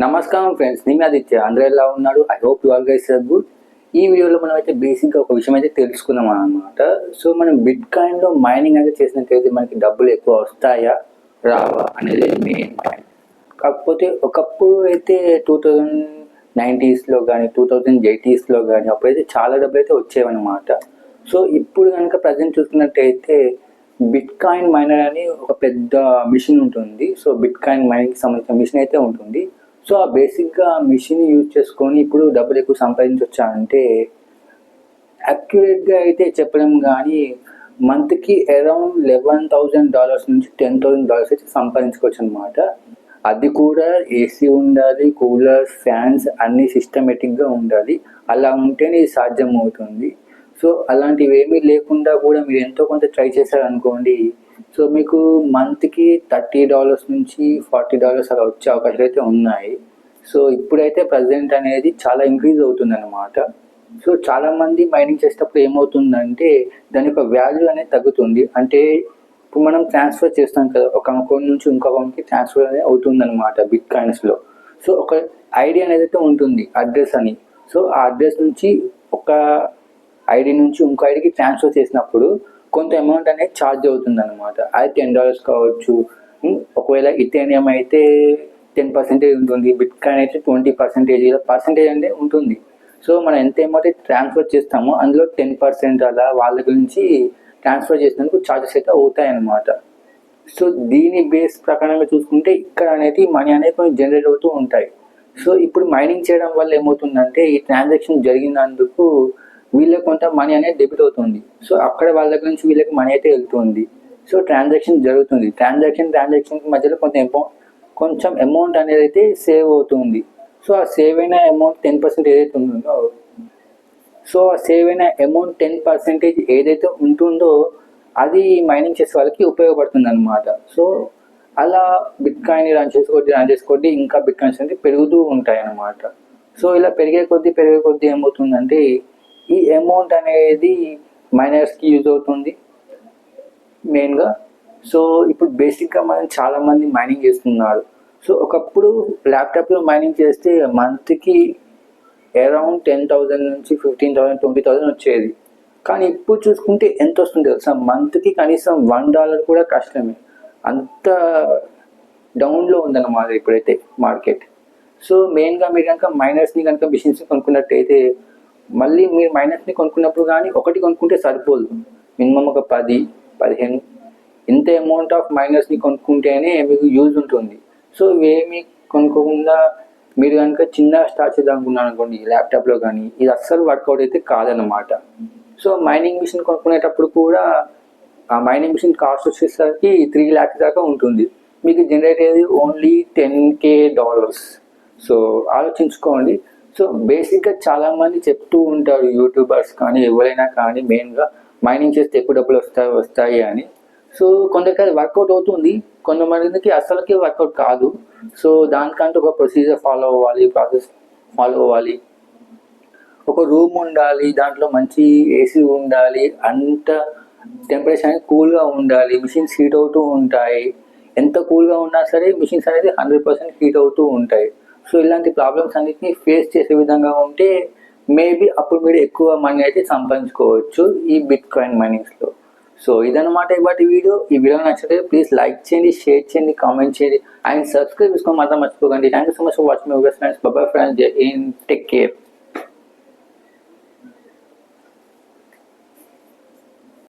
నమస్కారం ఫ్రెండ్స్, నేను ఆదిత్య. అందరూ ఎలా ఉన్నాడు? I hope you all guys are good. ఈ వీడియోలో మనం అయితే బేసిక్గా ఒక విషయం అయితే తెలుసుకుందాం అనమాట. సో మనం బిట్ కాయిన్లో మైనింగ్ అయితే చేసినట్లయితే మనకి డబ్బులు ఎక్కువ వస్తాయా రావా అనేది మెయిన్ పాయింట్. కాకపోతే ఒకప్పుడు అయితే 2090s కానీ 2080sలో కానీ అప్పుడైతే చాలా డబ్బులు అయితే వచ్చేవన్నమాట. సో ఇప్పుడు కనుక ప్రజెంట్ చూసుకున్నట్టయితే బిట్ కాయిన్ మైనర్ అని ఒక పెద్ద మిషన్ ఉంటుంది. సో బిట్ కాయిన్ మైనింగ్కి సంబంధించిన మిషన్ అయితే ఉంటుంది. సో ఆ బేసిక్గా మిషన్ యూజ్ చేసుకొని ఇప్పుడు డబ్బులు ఎక్కువ సంపాదించవచ్చా అంటే యాక్యురేట్గా అయితే చెప్పలేము, కానీ మంత్కి అరౌండ్ $11,000 నుంచి $10,000 అయితే సంపాదించుకోవచ్చు అనమాట. అది కూడా ఏసీ ఉండాలి, కూలర్, ఫ్యాన్స్ అన్నీ సిస్టమేటిక్గా ఉండాలి. అలా ఉంటేనే ఇది సాధ్యం అవుతుంది. సో అలాంటివి ఏమీ లేకుండా కూడా మీరు ఎంతో కొంత ట్రై చేశారనుకోండి, సో మీకు మంత్కి $30 నుంచి $40 అలా వచ్చే అవకాశాలు అయితే ఉన్నాయి. సో ఇప్పుడైతే ప్రజెంట్ అనేది చాలా ఇంక్రీజ్ అవుతుంది అనమాట. సో చాలామంది మైనింగ్ చేసేటప్పుడు ఏమవుతుందంటే దాని యొక్క వాల్యూ అనేది తగ్గుతుంది. అంటే ఇప్పుడు మనం ట్రాన్స్ఫర్ చేస్తాం కదా, ఒక అకౌంట్ నుంచి ఇంకో అకౌంట్కి ట్రాన్స్ఫర్ అనేది అవుతుంది అనమాట బిట్ కాయిన్స్లో. సో ఒక ఐడి అనేది అయితే ఉంటుంది, అడ్రస్ అని. సో ఆ అడ్రస్ నుంచి ఒక ఐడి నుంచి ఇంకో ఐడికి ట్రాన్స్ఫర్ చేసినప్పుడు కొంత అమౌంట్ అనేది ఛార్జ్ అవుతుంది అనమాట. అది $10 కావచ్చు. ఒకవేళ ఇథేనియం అయితే 10% ఉంటుంది, బిట్ కాయిన్ అయితే 20% ఇలా పర్సెంటేజ్ అనేది ఉంటుంది. సో మనం ఎంత అమౌంట్ అయితే ట్రాన్స్ఫర్ చేస్తామో అందులో 10% అలా వాళ్ళ గురించి ట్రాన్స్ఫర్ చేసినందుకు ఛార్జెస్ అయితే అవుతాయన్నమాట. సో దీని బేస్ ప్రకారంగా చూసుకుంటే ఇక్కడ అనేది మనీ అనేది కొంచెం జనరేట్ అవుతూ ఉంటాయి. సో ఇప్పుడు మైనింగ్ చేయడం వల్ల ఏమవుతుందంటే ఈ ట్రాన్సాక్షన్ జరిగినందుకు వీళ్ళకి కొంత మనీ అనేది డెబిట్ అవుతుంది. సో అక్కడ వాళ్ళ నుంచి వీళ్ళకి మనీ అయితే వెళ్తుంది. సో ట్రాన్సాక్షన్ జరుగుతుంది. ట్రాన్సాక్షన్ మధ్యలో కొంచెం అమౌంట్ అనేది అయితే సేవ్ అవుతుంది. సో ఆ సేవ్ అయిన అమౌంట్ 10% ఏదైతే ఉంటుందో, సో ఆ సేవ్ అయిన అమౌంట్ 10% ఏదైతే ఉంటుందో అది మైనింగ్ చేసే వాళ్ళకి ఉపయోగపడుతుంది అనమాట. సో అలా బిట్ కాయిన్ రన్ చేసుకోండి ఇంకా బిట్ కాయిన్స్ అనేది పెరుగుతూ ఉంటాయి అన్నమాట. సో ఇలా పెరిగే కొద్దీ ఏమవుతుందంటే ఈ అమౌంట్ అనేది మైనర్స్కి యూజ్ అవుతుంది మెయిన్గా. సో ఇప్పుడు బేసిక్గా మనం చాలామంది మైనింగ్ చేస్తున్నారు. సో ఒకప్పుడు ల్యాప్టాప్లో మైనింగ్ చేస్తే మంత్కి అరౌండ్ 10,000 నుంచి 15,000 20,000 వచ్చేది. కానీ ఇప్పుడు చూసుకుంటే ఎంత వస్తుంది తెలుసా? మంత్కి కనీసం $1 కూడా కష్టమే. అంత డౌన్లో ఉందన్నమాట ఇప్పుడైతే మార్కెట్. సో మెయిన్గా మీరు కనుక మైనర్స్ని కనుక మిషన్స్ని కొనుక్కున్నట్టయితే, మళ్ళీ మీరు మైనర్స్ని కొనుక్కున్నప్పుడు కానీ ఒకటి కొనుక్కుంటే సరిపోదు, మినిమం ఒక 10-15 ఇంత అమౌంట్ ఆఫ్ మైనర్స్ని కొనుక్కుంటేనే మీకు యూజ్ ఉంటుంది. సో ఇవేమి కొనుక్కోకుండా మీరు కనుక చిన్న స్టార్ట్ చేద్దాం అనుకున్నాను అనుకోండి ల్యాప్టాప్లో కానీ, ఇది అస్సలు వర్కౌట్ అయితే కాదన్నమాట. సో మైనింగ్ మిషన్ కొనుక్కునేటప్పుడు కూడా ఆ మైనింగ్ మిషన్ కాస్ట్ వచ్చేసరికి 3 lakhs దాకా ఉంటుంది. మీకు జనరేట్ అయ్యేది ఓన్లీ $10,000. సో ఆలోచించుకోండి. సో బేసిక్గా చాలామంది చెప్తూ ఉంటారు, యూట్యూబర్స్ కానీ ఎవరైనా కానీ, మెయిన్గా మైనింగ్ చేస్తే ఎక్కువ డబ్బులు వస్తాయి అని. సో కొందరికి అది వర్కౌట్ అవుతుంది, కొంతమందికి అసలుకి వర్కౌట్ కాదు. సో దానికంటే ఒక ప్రొసీజర్ ప్రాసెస్ ఫాలో అవ్వాలి. ఒక రూమ్ ఉండాలి, దాంట్లో మంచి ఏసీ ఉండాలి, అంత టెంపరేచర్ అనేది కూల్గా ఉండాలి, మిషన్స్ హీట్ అవుతూ ఉంటాయి. ఎంత కూల్గా ఉన్నా సరే మిషన్స్ అనేది 100% హీట్ అవుతూ ఉంటాయి. సో ఇలాంటి ప్రాబ్లమ్స్ అన్నిటిని ఫేస్ చేసే విధంగా ఉంటే మేబీ అప్పుడు మీరు ఎక్కువ మనీ అయితే సంపాదించుకోవచ్చు ఈ బిట్ కాయిన్ మైనింగ్స్లో. సో ఇదన్నమాట ఇవాటి వీడియో. ఈ వీడియో నచ్చితే ప్లీజ్ లైక్ చేయండి, షేర్ చేయండి, కామెంట్ చేయండి అండ్ సబ్స్క్రైబ్ చేసుకోవడం మాత్రం మర్చిపోకండి. Thank you so much for watching my videos friends. By bye friends. జై హింద్. Take care.